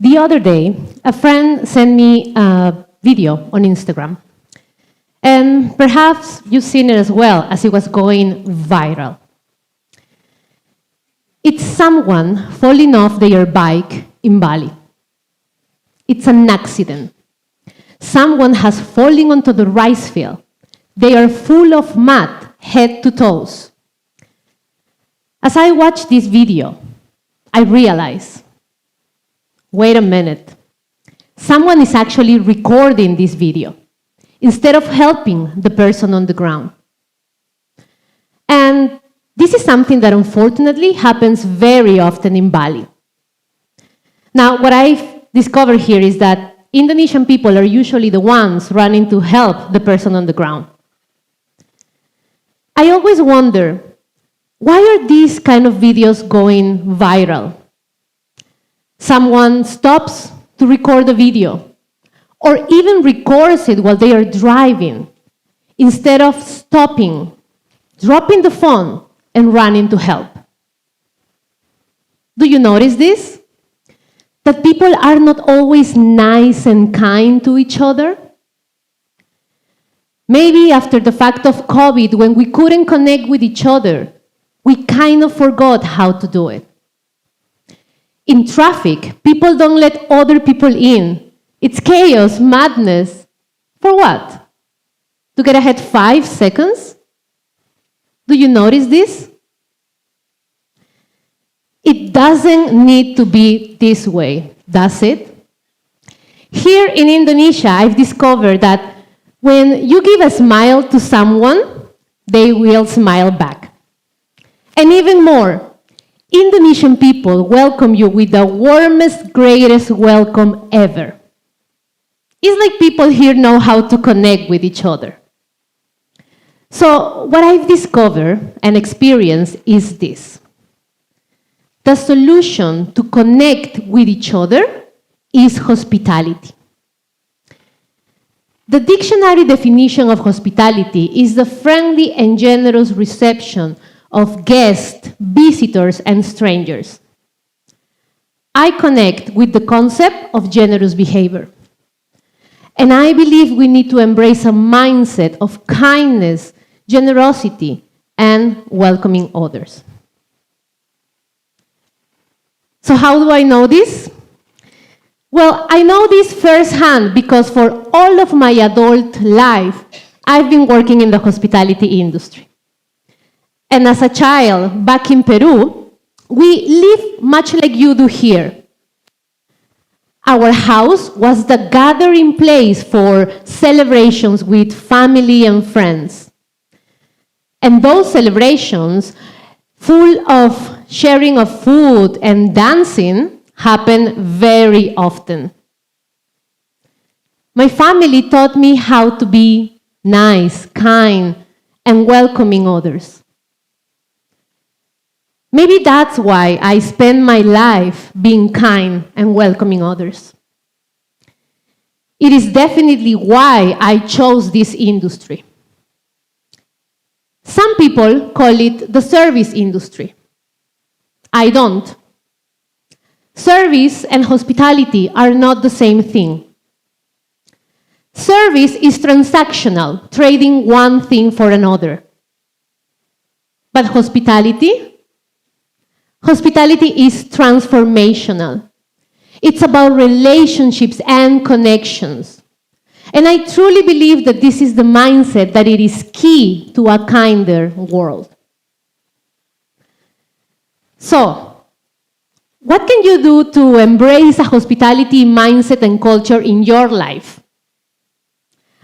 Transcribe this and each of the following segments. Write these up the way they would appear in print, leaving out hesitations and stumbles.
The other day, a friend sent me a video on Instagram. And perhaps you've seen it as well, as it was going viral. It's someone falling off their bike in Bali. It's an accident. Someone has fallen onto the rice field. They are full of mud, head to toes. As I watched this video, I realized, wait a minute, someone is actually recording this video instead of helping the person on the ground. And this is something that unfortunately happens very often in Bali. Now, what I've discovered here is that Indonesian people are usually the ones running to help the person on the ground. I always wonder, why are these kind of videos going viral? Someone stops to record a video, or even records it while they are driving, instead of stopping, dropping the phone, and running to help. Do you notice this? That people are not always nice and kind to each other? Maybe after the fact of COVID, when we couldn't connect with each other, we kind of forgot how to do it. In traffic, people don't let other people in. It's chaos, madness. For what? To get ahead 5 seconds? Do you notice this? It doesn't need to be this way, does it? Here in Indonesia, I've discovered that when you give a smile to someone, they will smile back. And even more, Indonesian people welcome you with the warmest, greatest welcome ever. It's like people here know how to connect with each other. So what I've discovered and experienced is this. The solution to connect with each other is hospitality. The dictionary definition of hospitality is the friendly and generous reception of guests, visitors, and strangers. I connect with the concept of generous behavior. And I believe we need to embrace a mindset of kindness, generosity, and welcoming others. So how do I know this? Well, I know this firsthand because for all of my adult life, I've been working in the hospitality industry. And as a child, back in Peru, we live much like you do here. Our house was the gathering place for celebrations with family and friends. And those celebrations, full of sharing of food and dancing, happen very often. My family taught me how to be nice, kind, and welcoming others. Maybe that's why I spend my life being kind and welcoming others. It is definitely why I chose this industry. Some people call it the service industry. I don't. Service and hospitality are not the same thing. Service is transactional, trading one thing for another. But hospitality is transformational. It's about relationships and connections. And I truly believe that this is the mindset that it is key to a kinder world. So, what can you do to embrace a hospitality mindset and culture in your life?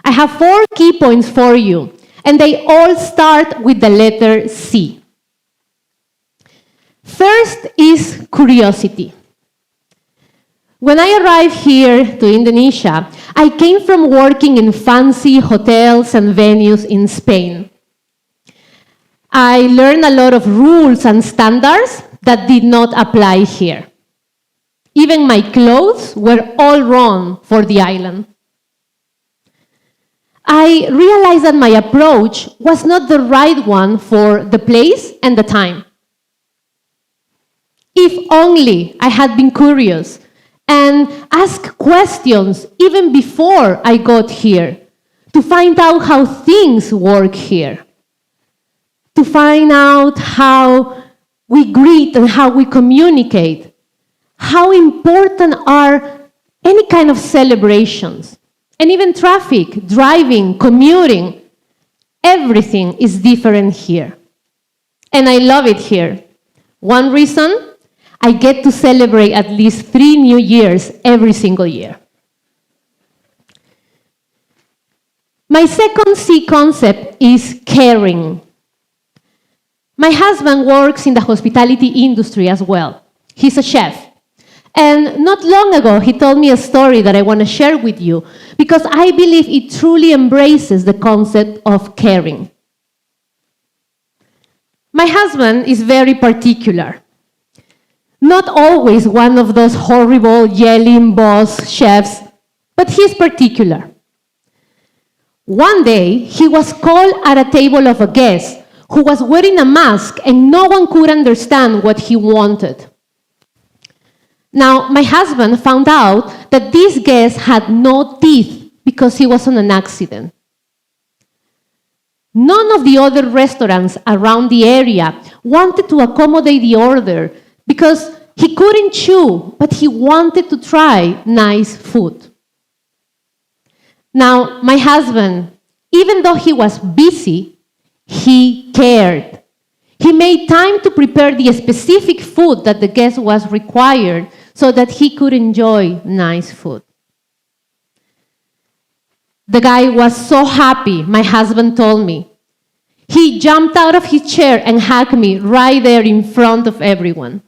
I have 4 key points for you, and they all start with the letter C. First is curiosity. When I arrived here to Indonesia, I came from working in fancy hotels and venues in Spain. I learned a lot of rules and standards that did not apply here. Even my clothes were all wrong for the island. I realized that my approach was not the right one for the place and the time. If only I had been curious and ask questions even before I got here to find out how things work here, to find out how we greet and how we communicate, how important are any kind of celebrations, and even traffic, driving, commuting. Everything is different here. And I love it here. One reason, I get to celebrate at least 3 New Years every single year. My second C concept is caring. My husband works in the hospitality industry as well. He's a chef. And not long ago, he told me a story that I want to share with you because I believe it truly embraces the concept of caring. My husband is very particular. Not always one of those horrible, yelling boss chefs, but he's particular. One day, he was called at a table of a guest who was wearing a mask and no one could understand what he wanted. Now, my husband found out that this guest had no teeth because he was on an accident. None of the other restaurants around the area wanted to accommodate the order because he couldn't chew, but he wanted to try nice food. Now, my husband, even though he was busy, he cared. He made time to prepare the specific food that the guest was required so that he could enjoy nice food. The guy was so happy, my husband told me. He jumped out of his chair and hugged me right there in front of everyone.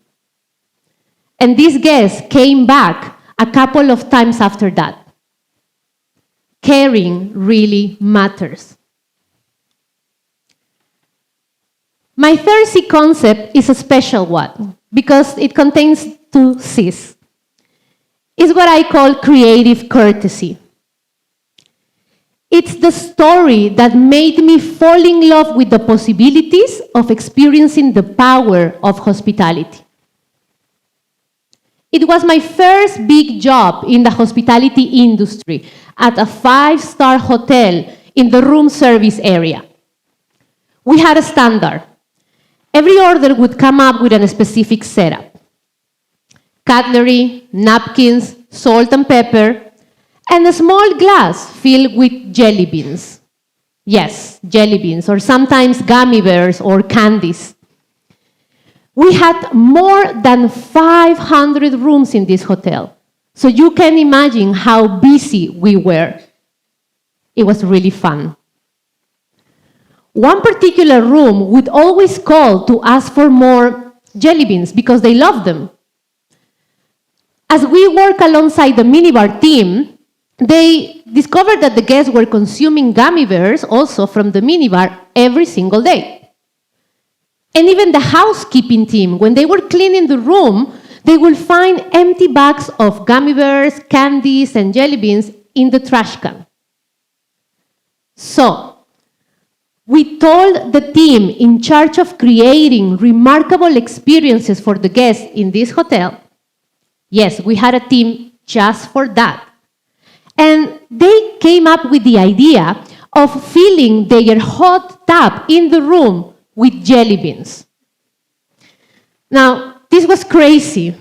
And this guest came back a couple of times after that. Caring really matters. My third C concept is a special one because it contains 2 C's. It's what I call creative courtesy. It's the story that made me fall in love with the possibilities of experiencing the power of hospitality. It was my first big job in the hospitality industry at a 5-star hotel in the room service area. We had a standard. Every order would come up with a specific setup. Cutlery, napkins, salt and pepper, and a small glass filled with jelly beans. Yes, jelly beans, or sometimes gummy bears or candies. We had more than 500 rooms in this hotel, so you can imagine how busy we were. It was really fun. One particular room would always call to ask for more jelly beans because they loved them. As we work alongside the minibar team, they discovered that the guests were consuming gummy bears also from the minibar every single day. And even the housekeeping team, when they were cleaning the room, they would find empty bags of gummy bears, candies, and jelly beans in the trash can. So, we told the team in charge of creating remarkable experiences for the guests in this hotel, yes, we had a team just for that. And they came up with the idea of filling their hot tub in the room with jelly beans. Now, this was crazy,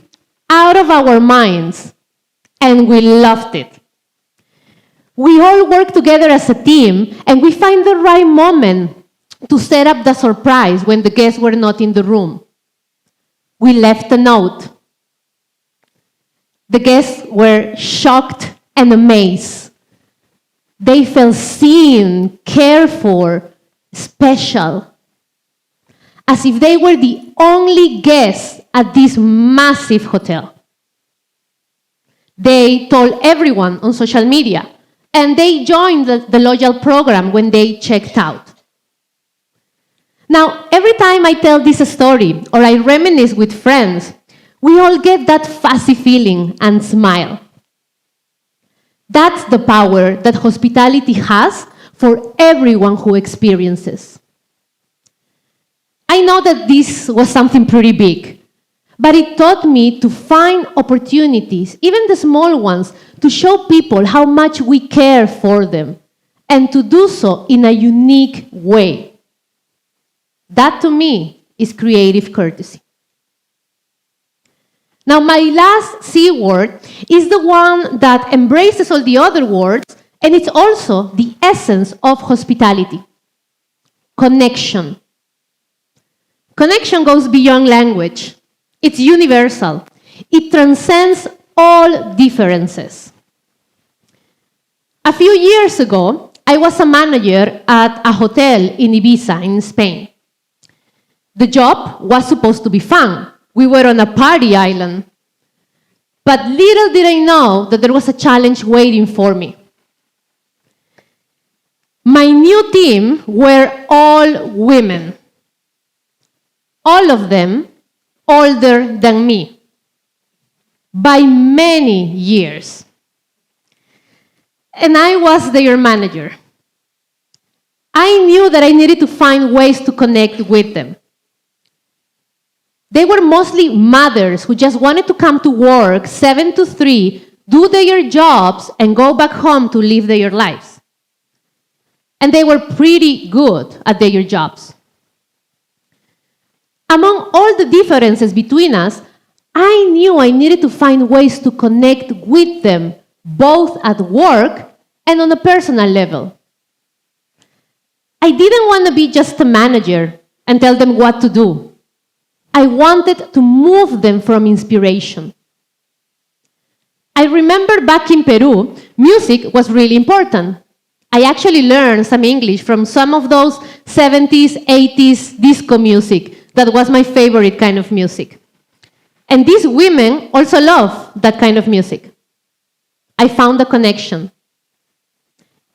out of our minds, and we loved it. We all worked together as a team, and we find the right moment to set up the surprise when the guests were not in the room. We left a note. The guests were shocked and amazed. They felt seen, cared for, special, as if they were the only guests at this massive hotel. They told everyone on social media, and they joined the loyal program when they checked out. Now, every time I tell this story or I reminisce with friends, we all get that fuzzy feeling and smile. That's the power that hospitality has for everyone who experiences. I know that this was something pretty big, But it taught me to find opportunities, even the small ones, to show people how much we care for them, and to do so in a unique way. That, to me, is creative courtesy. Now, my last C word is the one that embraces all the other words, and it's also the essence of hospitality: connection. Connection goes beyond language. It's universal. It transcends all differences. A few years ago, I was a manager at a hotel in Ibiza, in Spain. The job was supposed to be fun. We were on a party island. But little did I know that there was a challenge waiting for me. My new team were all women. All of them older than me by many years. And I was their manager. I knew that I needed to find ways to connect with them. They were mostly mothers who just wanted to come to work 7 to 3, do their jobs, and go back home to live their lives. And they were pretty good at their jobs. Among all the differences between us, I knew I needed to find ways to connect with them, both at work and on a personal level. I didn't want to be just a manager and tell them what to do. I wanted to move them from inspiration. I remember back in Peru, music was really important. I actually learned some English from some of those 70s, 80s disco music. That was my favorite kind of music. And these women also love that kind of music. I found a connection.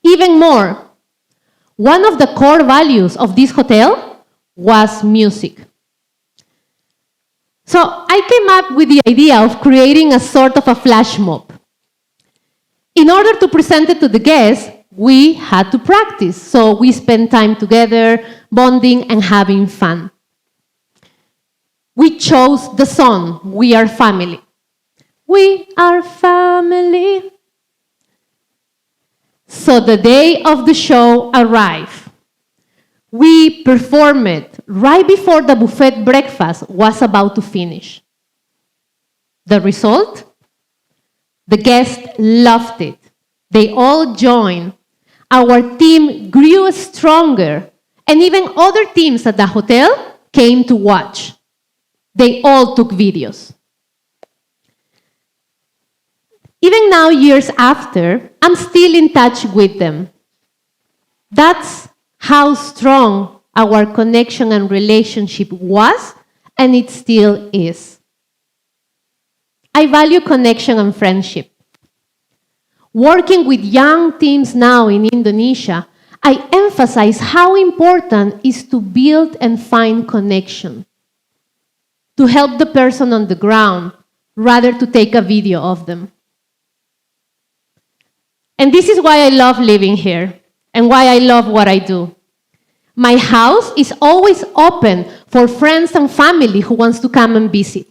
Even more, one of the core values of this hotel was music. So I came up with the idea of creating a sort of a flash mob. In order to present it to the guests, we had to practice. So we spent time together, bonding and having fun. We chose the song, We Are Family. We are family. So the day of the show arrived. We performed it right before the buffet breakfast was about to finish. The result? The guests loved it. They all joined. Our team grew stronger, and even other teams at the hotel came to watch. They all took videos. Even now, years after, I'm still in touch with them. That's how strong our connection and relationship was, and it still is. I value connection and friendship. Working with young teams now in Indonesia, I emphasize how important it is to build and find connection, to help the person on the ground, rather to take a video of them. And this is why I love living here, and why I love what I do. My house is always open for friends and family who wants to come and visit.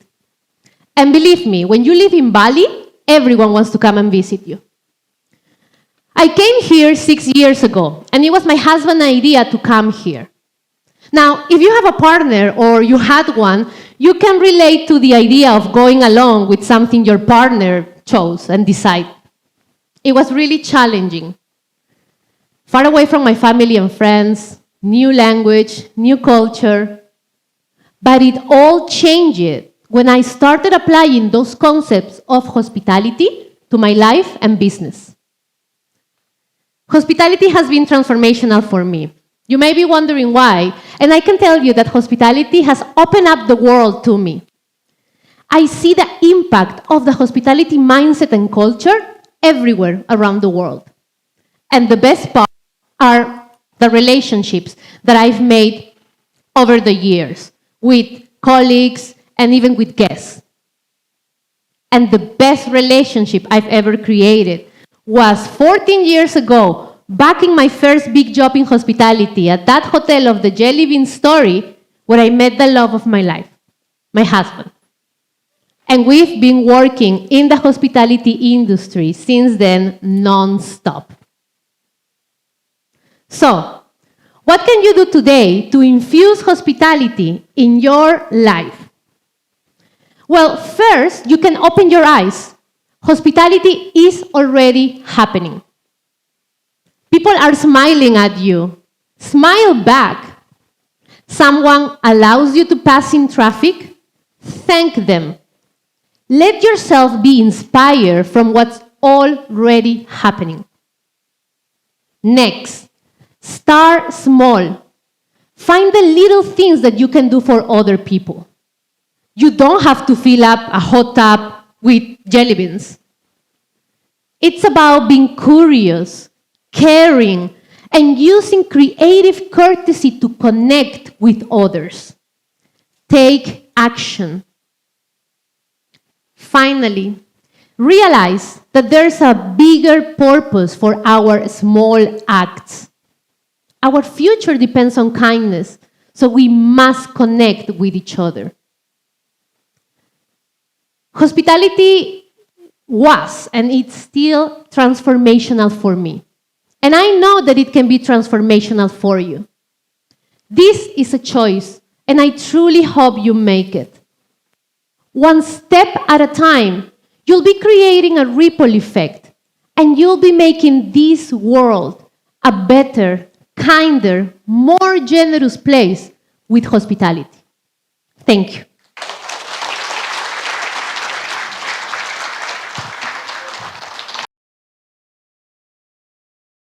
And believe me, when you live in Bali, everyone wants to come and visit you. I came here 6 years ago, and it was my husband's idea to come here. Now, if you have a partner or you had one, you can relate to the idea of going along with something your partner chose and decided. It was really challenging. Far away from my family and friends, new language, new culture. But it all changed when I started applying those concepts of hospitality to my life and business. Hospitality has been transformational for me. You may be wondering why, and I can tell you that hospitality has opened up the world to me. I see the impact of the hospitality mindset and culture everywhere around the world. And the best part are the relationships that I've made over the years with colleagues and even with guests. And the best relationship I've ever created was 14 years ago, back in my first big job in hospitality at that hotel of the Jelly Bean Story, where I met the love of my life, my husband. And we've been working in the hospitality industry since then, non-stop. So, what can you do today to infuse hospitality in your life? Well, first, you can open your eyes. Hospitality is already happening. People are smiling at you. Smile back. Someone allows you to pass in traffic. Thank them. Let yourself be inspired from what's already happening. Next, start small. Find the little things that you can do for other people. You don't have to fill up a hot tub with jelly beans. It's about being curious, caring, and using creative courtesy to connect with others. Take action. Finally, realize that there's a bigger purpose for our small acts. Our future depends on kindness, so we must connect with each other. Hospitality was, and it's still transformational for me. And I know that it can be transformational for you. This is a choice, and I truly hope you make it. One step at a time, you'll be creating a ripple effect, and you'll be making this world a better, kinder, more generous place with hospitality. Thank you.